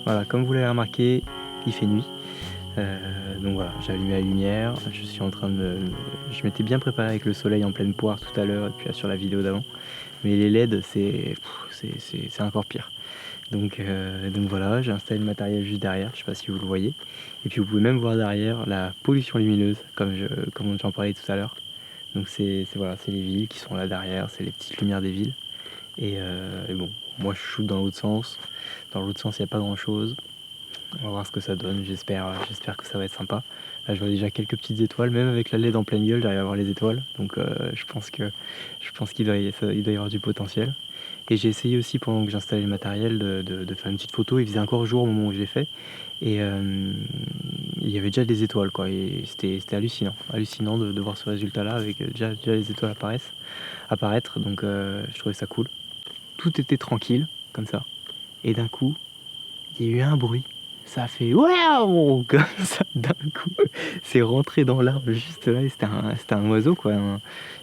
Voilà, comme vous l'avez remarqué, il fait nuit. Donc voilà, j'ai allumé la lumière, je suis en train de je m'étais bien préparé avec le soleil en pleine poire tout à l'heure et puis sur la vidéo d'avant. Mais les LED, c'est encore pire. Donc voilà, j'ai installé le matériel juste derrière, je sais pas si vous le voyez. Et puis vous pouvez même voir derrière la pollution lumineuse, comme j'en parlais tout à l'heure. Donc voilà, c'est les villes qui sont là derrière, c'est les petites lumières des villes. Et bon, moi je shoot dans l'autre sens. Dans l'autre sens, il n'y a pas grand chose. On va voir ce que ça donne, j'espère que ça va être sympa. Là je vois déjà quelques petites étoiles, même avec la LED en pleine gueule, j'arrive à voir les étoiles. Donc je pense qu'il doit y avoir du potentiel. Et j'ai essayé aussi pendant que j'installais le matériel de faire une petite photo. Il faisait encore jour au moment où je l'ai fait. Et il y avait déjà des étoiles quoi. Et c'était hallucinant de voir ce résultat là avec déjà les étoiles apparaître. Donc je trouvais ça cool. Tout était tranquille comme ça. Et d'un coup, il y a eu un bruit. Ça a fait waouh comme ça d'un coup. C'est rentré dans l'arbre juste là. Et c'était un oiseau quoi.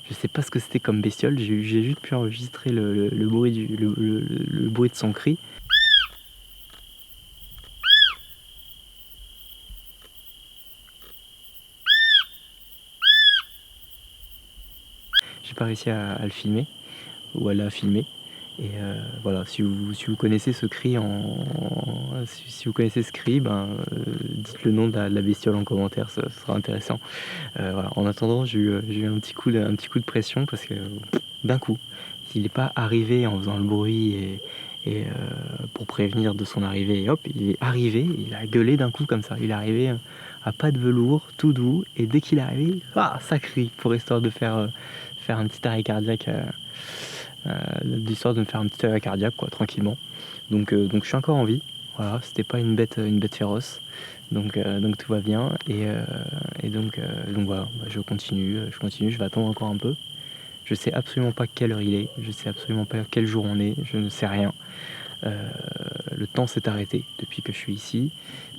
Je sais pas ce que c'était comme bestiole. J'ai juste pu enregistrer le bruit le bruit de son cri. J'ai pas réussi à le filmer ou à la filmer. Et voilà, si vous connaissez ce cri si vous connaissez ce cri, dites le nom de la bestiole en commentaire, ça sera intéressant. Voilà. En attendant, j'ai eu un petit coup de pression parce que d'un coup, il n'est pas arrivé en faisant le bruit et pour prévenir de son arrivée. Et hop, il est arrivé, il a gueulé d'un coup comme ça. Il est arrivé à pas de velours, tout doux, et dès qu'il est arrivé, ça crie pour histoire de faire un petit arrêt cardiaque. D'histoire de me faire un petit arrêt cardiaque quoi, tranquillement. Donc je suis encore en vie. Voilà, c'était pas une bête féroce. Donc tout va bien. Donc voilà, je continue, je vais attendre encore un peu. Je sais absolument pas quelle heure il est, je sais absolument pas quel jour on est, je ne sais rien. Le temps s'est arrêté depuis que je suis ici.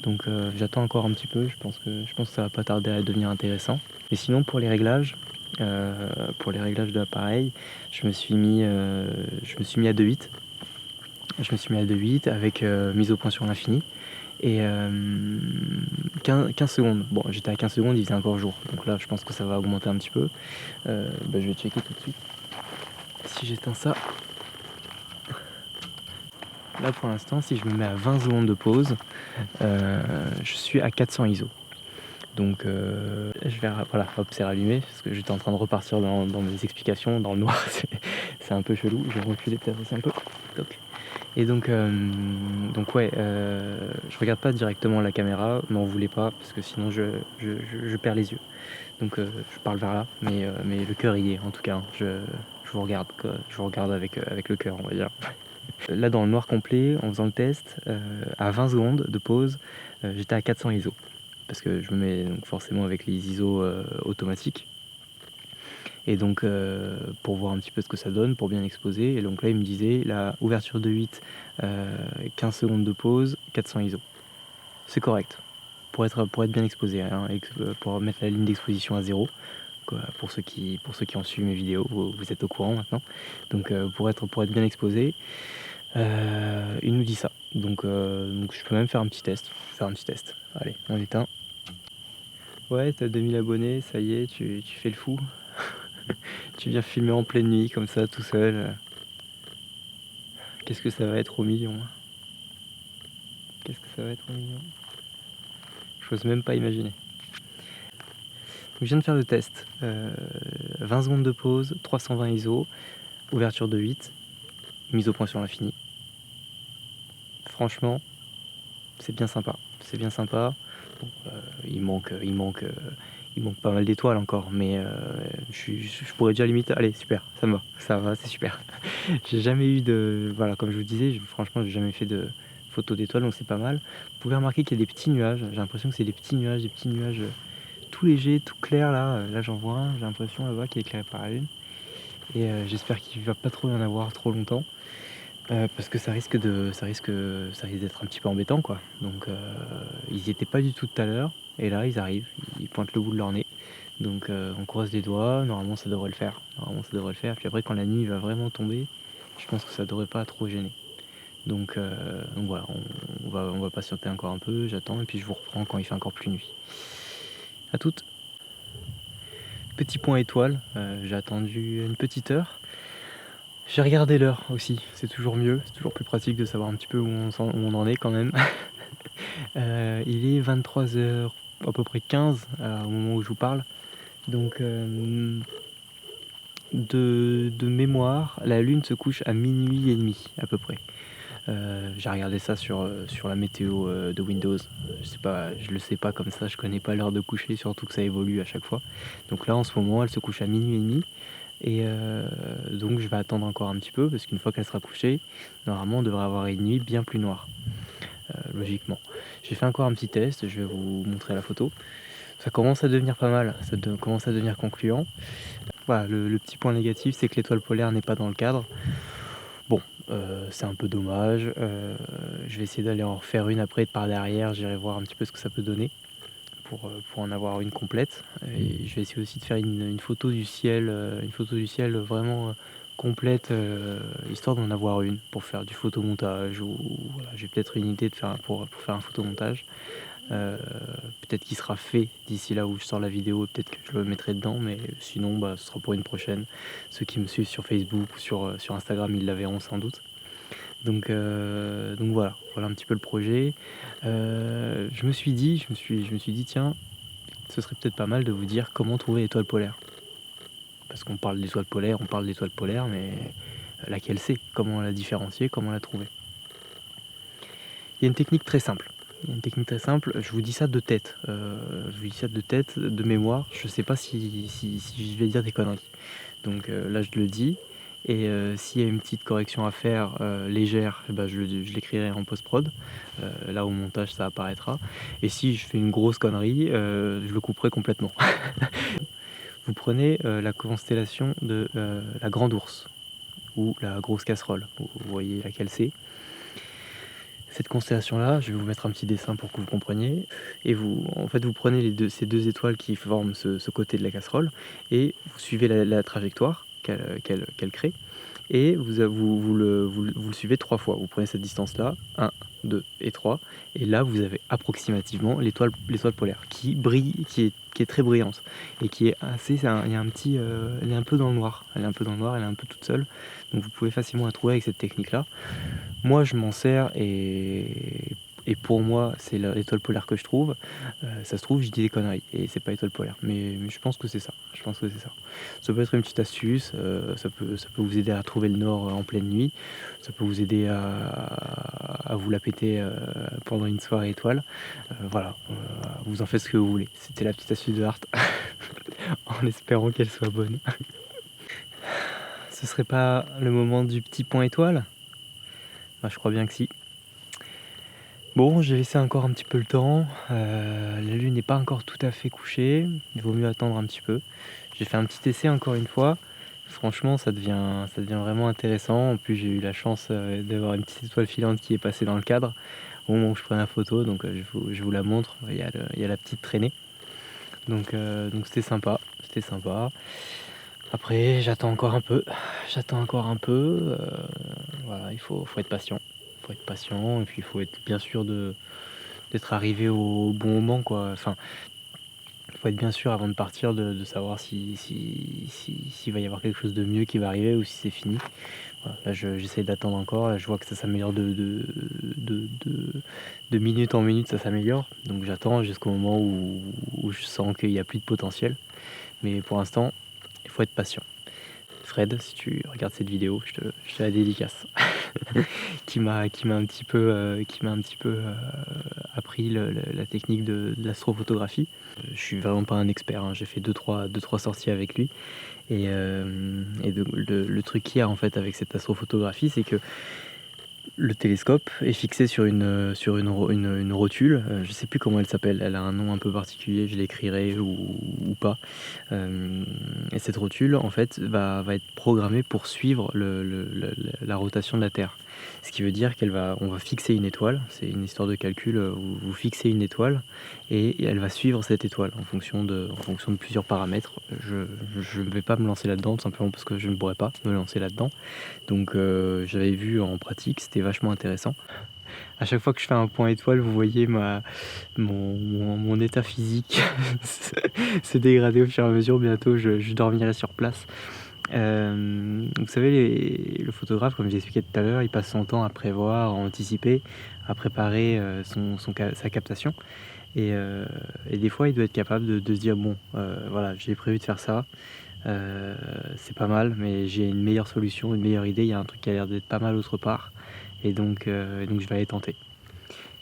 Donc j'attends encore un petit peu, je pense que ça va pas tarder à devenir intéressant. Et sinon pour les réglages de l'appareil, je me suis mis à 2.8. Je me suis mis à 2.8 avec mise au point sur l'infini. Et 15 secondes. Bon, j'étais à 15 secondes, il faisait encore jour. Donc là, je pense que ça va augmenter un petit peu. Je vais checker tout de suite. Si j'éteins ça. Là, pour l'instant, si je me mets à 20 secondes de pause, je suis à 400 ISO. Donc je vais, voilà, hop, c'est rallumé parce que j'étais en train de repartir dans mes explications dans le noir. C'est un peu chelou. Je vais reculer peut-être aussi un peu. Toc. Et donc ouais, je regarde pas directement la caméra, m'en voulez pas parce que sinon je perds les yeux. Donc je parle vers là, mais le cœur y est en tout cas. Je vous regarde quoi. Je vous regarde avec le cœur, on va dire. Là dans le noir complet, en faisant le test, à 20 secondes de pause, j'étais à 400 ISO. Parce que je me mets donc forcément avec les ISO automatiques. Et donc pour voir un petit peu ce que ça donne, pour bien exposer. Et donc là il me disait la ouverture de 8, 15 secondes de pause, 400 ISO. C'est correct. Pour être bien exposé, hein, pour mettre la ligne d'exposition à 0. Quoi, pour ceux qui ont suivi mes vidéos, vous êtes au courant maintenant. Donc pour être bien exposé, il nous dit ça. Donc je peux même faire un petit test. Allez, on éteint. Ouais, t'as 2000 abonnés, ça y est, tu fais le fou. Tu viens filmer en pleine nuit comme ça, tout seul. Qu'est-ce que ça va être au million? Qu'est-ce que ça va être au million? J'ose même pas imaginer. Donc, je viens de faire le test. 20 secondes de pause, 320 ISO, ouverture de 8, mise au point sur l'infini. Franchement, c'est bien sympa. C'est bien sympa. Bon, il manque pas mal d'étoiles encore, mais je pourrais déjà limite. Allez, super, ça va, c'est super. J'ai jamais eu de. Voilà, comme je vous disais, franchement, j'ai jamais fait de photos d'étoiles, donc c'est pas mal. Vous pouvez remarquer qu'il y a des petits nuages. J'ai l'impression que c'est des petits nuages tout légers, tout clairs là. Là, j'en vois un, j'ai l'impression là-bas qui est éclairé par la lune. Et j'espère qu'il va pas trop y en avoir trop longtemps. Parce que ça risque d'être un petit peu embêtant quoi. Donc ils y étaient pas du tout à l'heure. Et là, ils arrivent, ils pointent le bout de leur nez. Donc on croise les doigts, normalement ça devrait le faire. Puis après quand la nuit va vraiment tomber, Je pense que ça devrait pas trop gêner. Donc voilà, on va patienter encore un peu, j'attends et puis je vous reprends quand il fait encore plus nuit. À toutes. Petit point étoile, j'ai attendu une petite heure. J'ai regardé l'heure aussi, c'est toujours mieux, c'est toujours plus pratique de savoir un petit peu où on en est quand même. Il est 23h à peu près 15 au moment où je vous parle. Donc de mémoire, la lune se couche à minuit et demi à peu près. J'ai regardé ça sur la météo de Windows. Je le sais pas comme ça, je connais pas l'heure de coucher, surtout que ça évolue à chaque fois. Donc là en ce moment elle se couche à minuit et demi. Et donc je vais attendre encore un petit peu parce qu'une fois qu'elle sera couchée, normalement on devrait avoir une nuit bien plus noire, logiquement. J'ai fait encore un petit test, je vais vous montrer la photo. Ça commence à devenir pas mal, commence à devenir concluant. Voilà, le petit point négatif c'est que l'étoile polaire n'est pas dans le cadre. Bon, c'est un peu dommage, je vais essayer d'aller en refaire une après par derrière, j'irai voir un petit peu ce que ça peut donner pour en avoir une complète. Et je vais essayer aussi de faire une photo du ciel, vraiment complète, histoire d'en avoir une pour faire du photomontage ou voilà, j'ai peut-être une idée pour faire un photomontage. Peut-être qu'il sera fait d'ici là où je sors la vidéo, peut-être que je le mettrai dedans, mais sinon ce sera pour une prochaine. Ceux qui me suivent sur Facebook ou sur Instagram, ils la verront sans doute. Donc voilà un petit peu le projet. Je me suis dit tiens, ce serait peut-être pas mal de vous dire comment trouver l'étoile polaire. Parce qu'on parle d'étoile polaire, mais laquelle c'est? Comment la différencier? Comment la trouver? Il y a une technique très simple. Je vous dis ça de tête. De mémoire. Je sais pas si je vais dire des conneries. Donc là, je le dis. Et s'il y a une petite correction à faire légère, je l'écrirai en post-prod. Là, au montage, ça apparaîtra. Et si je fais une grosse connerie, je le couperai complètement. Vous prenez la constellation de la Grande Ourse ou la Grosse Casserole. Vous voyez laquelle c'est. Cette constellation-là, je vais vous mettre un petit dessin pour que vous compreniez. Et vous prenez ces deux étoiles qui forment ce côté de la casserole et vous suivez la trajectoire qu'elle crée. Et vous le suivez 3 fois. Vous prenez cette distance-là, 1, 2 et 3. Et là, vous avez approximativement l'étoile polaire qui brille, qui est très brillante. Et qui est assez. Il y a un petit. Elle est un peu dans le noir. Elle est un peu toute seule. Donc vous pouvez facilement la trouver avec cette technique-là. Moi, je m'en sers et pour moi, c'est l'étoile polaire que je trouve. Ça se trouve, je dis des conneries et c'est pas étoile polaire. Mais je pense que c'est ça. Ça peut être une petite astuce. Ça peut vous aider à trouver le nord en pleine nuit. Ça peut vous aider à vous la péter pendant une soirée étoile. Voilà. Vous en faites ce que vous voulez. C'était la petite astuce de Art. En espérant qu'elle soit bonne. Ce serait pas le moment du petit point étoile? Je crois bien que si. Bon, j'ai laissé encore un petit peu le temps. La lune n'est pas encore tout à fait couchée. Il vaut mieux attendre un petit peu. J'ai fait un petit essai encore une fois. Franchement, ça devient vraiment intéressant. En plus, j'ai eu la chance d'avoir une petite étoile filante qui est passée dans le cadre au moment où je prenais la photo. Donc, je vous la montre. Il y a la petite traînée. Donc c'était sympa. Après, j'attends encore un peu. Voilà, il faut être patient. Et puis il faut être bien sûr d'être arrivé au bon moment, quoi. Enfin, il faut être bien sûr avant de partir de savoir s'il va y avoir quelque chose de mieux qui va arriver ou si c'est fini. Voilà, là, j'essaie d'attendre encore. Là, je vois que ça s'améliore de minute en minute, ça s'améliore. Donc j'attends jusqu'au moment où je sens qu'il n'y a plus de potentiel. Mais pour l'instant, il faut être patient. Fred, si tu regardes cette vidéo, je te la dédicace. qui m'a un petit peu appris la technique de l'astrophotographie. Je suis vraiment pas un expert, hein. J'ai fait 2-3 sorties avec lui. Et le truc qu'il y a en fait avec cette astrophotographie, c'est que Le télescope est fixé sur une rotule, je sais plus comment elle s'appelle, elle a un nom un peu particulier, je l'écrirai ou pas. Et cette rotule en fait va être programmée pour suivre la rotation de la Terre. Ce qui veut dire on va fixer une étoile, c'est une histoire de calcul, vous fixez une étoile et elle va suivre cette étoile en fonction de plusieurs paramètres. Je ne vais pas me lancer là-dedans, tout simplement parce que je ne pourrais pas me lancer là-dedans. Donc j'avais vu en pratique, c'était vachement intéressant. À chaque fois que je fais un point étoile, vous voyez mon état physique se dégrader au fur et à mesure. Bientôt, je dormirai sur place. Vous savez, le photographe, comme j'expliquais tout à l'heure, il passe son temps à prévoir, à anticiper, à préparer sa captation. Et des fois, il doit être capable de se dire, bon, voilà, j'ai prévu de faire ça. C'est pas mal, mais j'ai une meilleure solution, une meilleure idée. Il y a un truc qui a l'air d'être pas mal autre part. Et donc je vais aller tenter.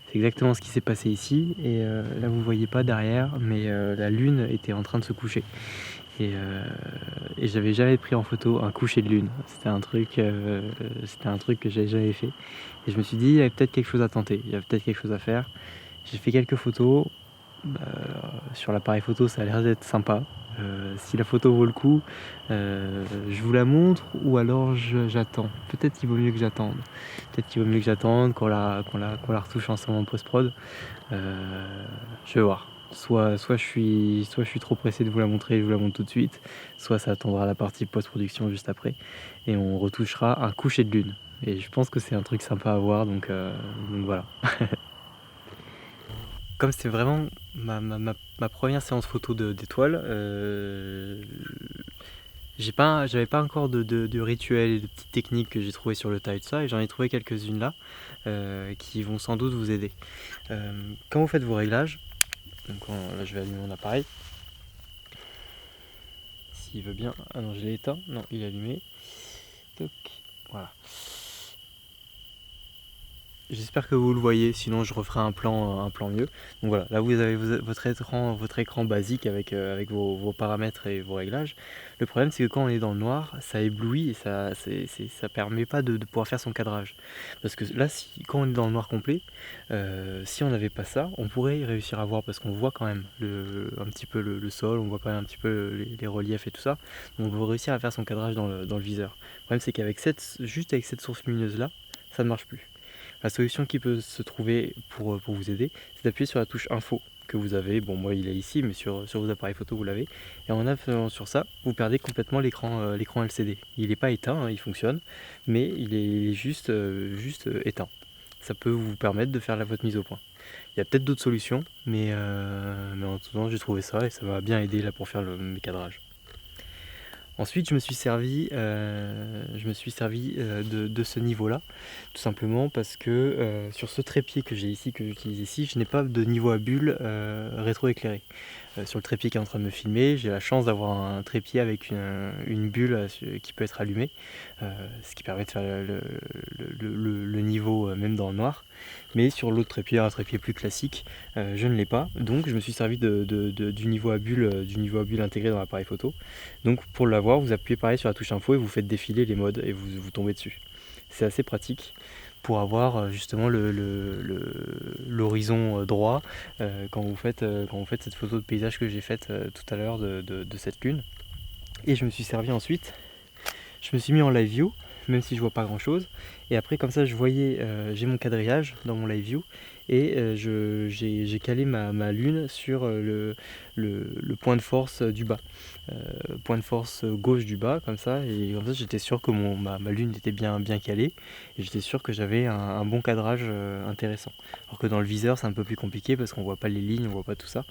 C'est exactement ce qui s'est passé ici. Et là, vous voyez pas derrière, mais la lune était en train de se coucher. Et j'avais jamais pris en photo un coucher de lune. C'était un truc que j'avais jamais fait. Et je me suis dit, il y avait peut-être quelque chose à tenter, il y avait peut-être quelque chose à faire. J'ai fait quelques photos. Sur l'appareil photo, ça a l'air d'être sympa. Si la photo vaut le coup, je vous la montre ou alors j'attends. Peut-être qu'il vaut mieux que j'attende. Peut-être qu'il vaut mieux que j'attende qu'on la retouche ensemble en post-prod. Je vais voir. Soit je suis trop pressé de vous la montrer et je vous la montre tout de suite, soit ça attendra la partie post-production juste après et on retouchera un coucher de lune. Et je pense que c'est un truc sympa à voir, donc voilà. Comme c'est vraiment ma première séance photo d'étoiles, j'avais pas encore de rituels et de petites techniques que j'ai trouvé sur le tas et tout ça, et j'en ai trouvé quelques-unes là qui vont sans doute vous aider. Quand vous faites vos réglages, donc là je vais allumer mon appareil. S'il veut bien. Ah non, je l'ai éteint. Non, il est allumé. Toc. Voilà. J'espère que vous le voyez, sinon je referai un plan mieux. Donc voilà, là vous avez votre écran basique avec vos paramètres et vos réglages. Le problème c'est que quand on est dans le noir, ça éblouit et ça permet pas de pouvoir faire son cadrage. Parce que là, quand on est dans le noir complet, si on n'avait pas ça, on pourrait réussir à voir parce qu'on voit quand même un petit peu le sol, on voit quand même un petit peu les reliefs et tout ça. Donc on peut réussir à faire son cadrage dans le viseur. Le problème c'est qu'avec juste avec cette source lumineuse là, ça ne marche plus. La solution qui peut se trouver pour vous aider, c'est d'appuyer sur la touche info que vous avez. Bon, moi il est ici, mais sur vos appareils photo vous l'avez. Et en appuyant sur ça, vous perdez complètement l'écran LCD. Il n'est pas éteint, hein, il fonctionne, mais il est juste éteint. Ça peut vous permettre de faire votre mise au point. Il y a peut-être d'autres solutions, mais en tout cas j'ai trouvé ça et ça m'a bien aidé là pour faire mes cadrages. Ensuite, je me suis servi de ce niveau-là, tout simplement parce que sur ce trépied que j'ai ici, que j'utilise ici, je n'ai pas de niveau à bulle rétroéclairé. Sur le trépied qui est en train de me filmer, j'ai la chance d'avoir un trépied avec une bulle qui peut être allumée, ce qui permet de faire le niveau même dans le noir. Mais sur l'autre trépied, un trépied plus classique, je ne l'ai pas. Donc je me suis servi du niveau à bulle intégré dans l'appareil photo. Donc pour l'avoir, vous appuyez pareil sur la touche info et vous faites défiler les modes et vous tombez dessus. C'est assez pratique pour avoir justement l'horizon droit quand vous faites cette photo de paysage que j'ai faite tout à l'heure de cette lune. Et je me suis servi ensuite, je me suis mis en live view, même si je vois pas grand chose, et après comme ça je voyais, j'ai mon quadrillage dans mon live view et j'ai calé ma lune sur le point de force du bas, point de force gauche du bas, comme ça, et comme ça j'étais sûr que ma lune était bien calée et j'étais sûr que j'avais un bon cadrage intéressant. Alors que dans le viseur c'est un peu plus compliqué parce qu'on voit pas les lignes, on voit pas tout ça,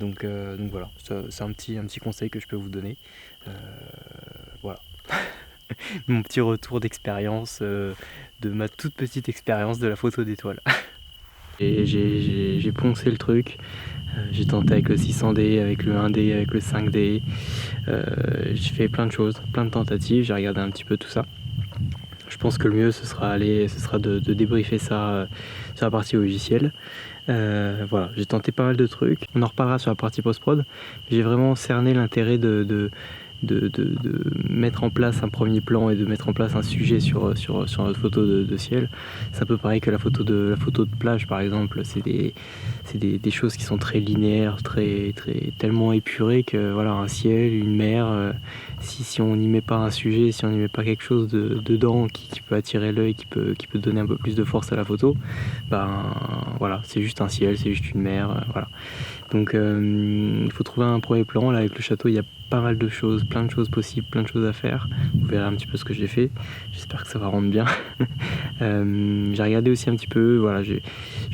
donc voilà, c'est un petit conseil que je peux vous donner. Voilà. Mon petit retour d'expérience, de ma toute petite expérience de la photo d'étoile. Et j'ai poncé le truc, j'ai tenté avec le 600D, avec le 1D, avec le 5D, j'ai fait plein de choses, plein de tentatives, j'ai regardé un petit peu tout ça. Je pense que le mieux ce sera de débriefer ça sur la partie logicielle. Voilà, j'ai tenté pas mal de trucs, on en reparlera sur la partie post-prod. J'ai vraiment cerné l'intérêt de mettre en place un premier plan et de mettre en place un sujet sur notre photo de ciel. C'est un peu pareil que la photo de plage par exemple. C'est des choses qui sont très linéaires, tellement épurées que voilà, un ciel, une mer, si on n'y met pas un sujet, si on n'y met pas quelque chose dedans qui peut attirer l'œil, qui peut donner un peu plus de force à la photo, ben voilà, c'est juste un ciel, c'est juste une mer, voilà. Donc il faut trouver un premier plan. Là avec le château, il y a pas mal de choses, plein de choses possibles, plein de choses à faire. Vous verrez un petit peu ce que j'ai fait. J'espère que ça va rendre bien. J'ai regardé aussi un petit peu, voilà, je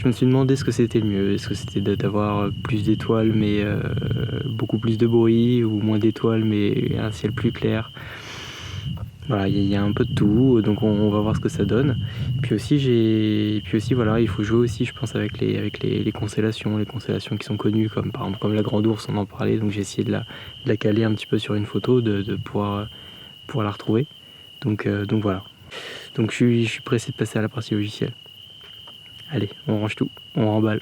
me suis demandé ce que c'était le mieux. Est-ce que c'était d'avoir plus d'étoiles mais beaucoup plus de bruit, ou moins d'étoiles mais un ciel plus clair. Voilà, il y a un peu de tout, donc on va voir ce que ça donne. Puis aussi voilà, il faut jouer aussi, je pense, avec les constellations qui sont connues, comme par exemple comme la Grande Ourse, on en parlait, donc j'ai essayé de la caler un petit peu sur une photo, de pouvoir la retrouver. Donc voilà. Donc je suis pressé de passer à la partie logicielle. Allez, on range tout, on remballe.